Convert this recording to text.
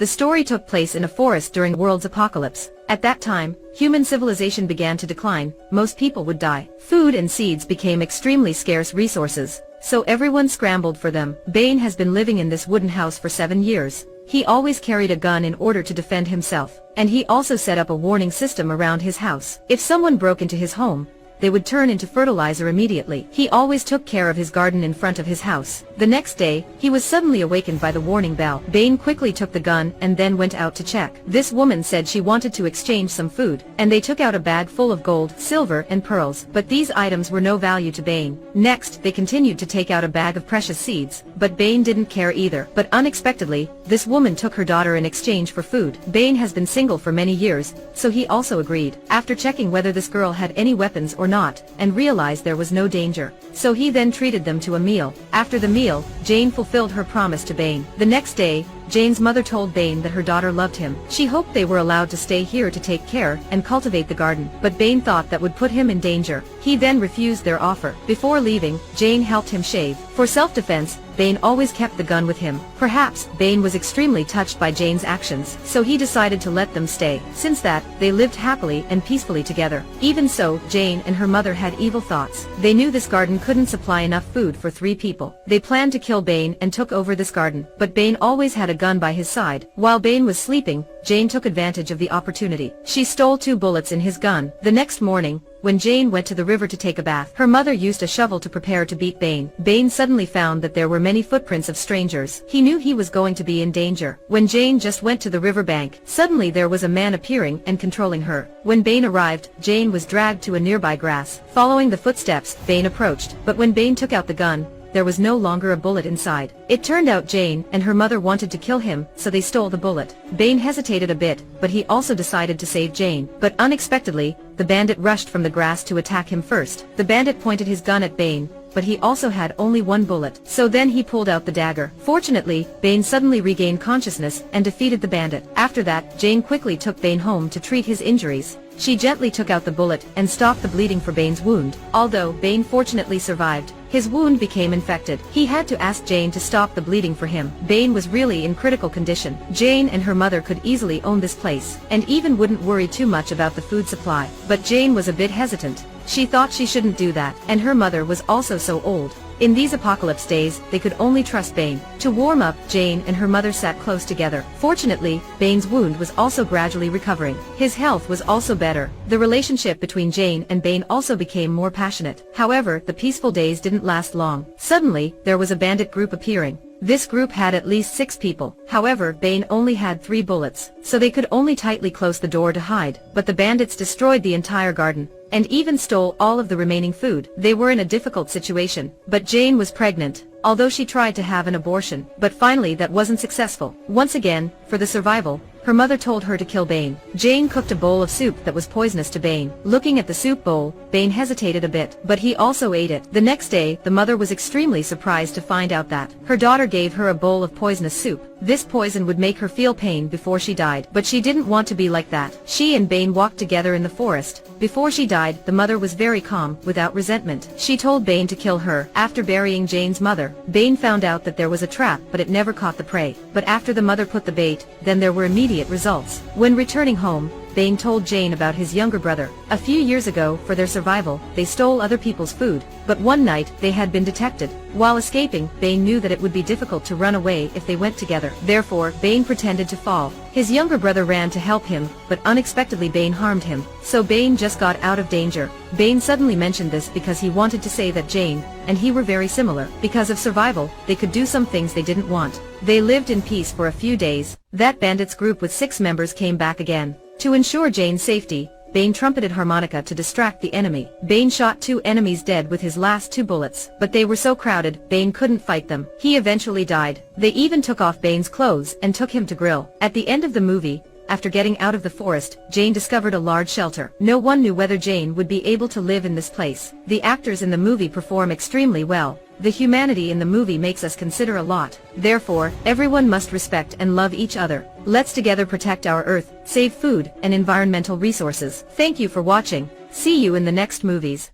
The story took place in a forest during the world's apocalypse. At that time, human civilization began to decline, most people would die. Food and seeds became extremely scarce resources, so everyone scrambled for them. Bane has been living in this wooden house for 7 years. He always carried a gun in order to defend himself, and he also set up a warning system around his house. If someone broke into his home, they would turn into fertilizer immediately. He always took care of his garden in front of his house. The next day, he was suddenly awakened by the warning bell. Bane quickly took the gun and then went out to check. This woman said she wanted to exchange some food, and they took out a bag full of gold, silver, and pearls, but these items were no value to Bane. Next, they continued to take out a bag of precious seeds, but Bane didn't care either. But unexpectedly, this woman took her daughter in exchange for food. Bane has been single for many years, so he also agreed. After checking whether this girl had any weapons or not, and realized there was no danger, so he then treated them to a meal. After the meal, Jane fulfilled her promise to Bane. The next day, Jane's mother told Bane that her daughter loved him. She hoped they were allowed to stay here to take care and cultivate the garden, but Bane thought that would put him in danger. He then refused their offer. Before leaving, Jane helped him shave. For self-defense, Bane always kept the gun with him. Perhaps, Bane was extremely touched by Jane's actions, so he decided to let them stay. Since that, they lived happily and peacefully together. Even so, Jane and her mother had evil thoughts. They knew this garden couldn't supply enough food for 3 people. They planned to kill Bane and took over this garden, but Bane always had a gun by his side. While Bane was sleeping, Jane took advantage of the opportunity. She stole 2 bullets in his gun. The next morning, when Jane went to the river to take a bath, her mother used a shovel to prepare to beat Bane. Bane suddenly found that there were many footprints of strangers. He knew he was going to be in danger. When Jane just went to the riverbank, suddenly there was a man appearing and controlling her. When Bane arrived, Jane was dragged to a nearby grass. Following the footsteps, Bane approached, but when Bane took out the gun, there was no longer a bullet inside. It turned out Jane and her mother wanted to kill him, so they stole the bullet. Bane hesitated a bit, but he also decided to save Jane. But unexpectedly, the bandit rushed from the grass to attack him first. The bandit pointed his gun at Bane, but he also had only 1 bullet. So then he pulled out the dagger. Fortunately, Bane suddenly regained consciousness and defeated the bandit. After that, Jane quickly took Bane home to treat his injuries. She gently took out the bullet and stopped the bleeding for Bane's wound. Although Bane fortunately survived, his wound became infected. He had to ask Jane to stop the bleeding for him. Bane was really in critical condition. Jane and her mother could easily own this place, and even wouldn't worry too much about the food supply. But Jane was a bit hesitant. She thought she shouldn't do that, and her mother was also so old. In these apocalypse days, they could only trust Bane. To warm up, Jane and her mother sat close together. Fortunately, Bane's wound was also gradually recovering. His health was also better. The relationship between Jane and Bane also became more passionate. However, the peaceful days didn't last long. Suddenly, there was a bandit group appearing. This group had at least 6 people. However, Bane only had 3 bullets, so they could only tightly close the door to hide. But the bandits destroyed the entire garden, and even stole all of the remaining food. They were in a difficult situation, but Jane was pregnant, although she tried to have an abortion, but finally that wasn't successful. Once again, for the survival, her mother told her to kill Bane. Jane cooked a bowl of soup that was poisonous to Bane. Looking at the soup bowl, Bane hesitated a bit, but he also ate it. The next day, the mother was extremely surprised to find out that her daughter gave her a bowl of poisonous soup. This poison would make her feel pain before she died, but she didn't want to be like that. She and Bane walked together in the forest. Before she died, the mother was very calm, without resentment. She told Bane to kill her. After burying Jane's mother, Bane found out that there was a trap, but it never caught the prey. But after the mother put the bait, then there were immediate results. When returning home, Bane told Jane about his younger brother. A few years ago, for their survival, they stole other people's food, but one night, they had been detected. While escaping, Bane knew that it would be difficult to run away if they went together. Therefore, Bane pretended to fall. His younger brother ran to help him, but unexpectedly Bane harmed him. So Bane just got out of danger. Bane suddenly mentioned this because he wanted to say that Jane and he were very similar. Because of survival, they could do some things they didn't want. They lived in peace for a few days. That bandits group with 6 members came back again. To ensure Jane's safety, Bane trumpeted harmonica to distract the enemy. Bane shot 2 enemies dead with his last 2 bullets, but they were so crowded, Bane couldn't fight them. He eventually died. They even took off Bane's clothes and took him to grill. At the end of the movie, after getting out of the forest, Jane discovered a large shelter. No one knew whether Jane would be able to live in this place. The actors in the movie perform extremely well. The humanity in the movie makes us consider a lot. Therefore, everyone must respect and love each other. Let's together protect our earth, save food and environmental resources. Thank you for watching. See you in the next movies.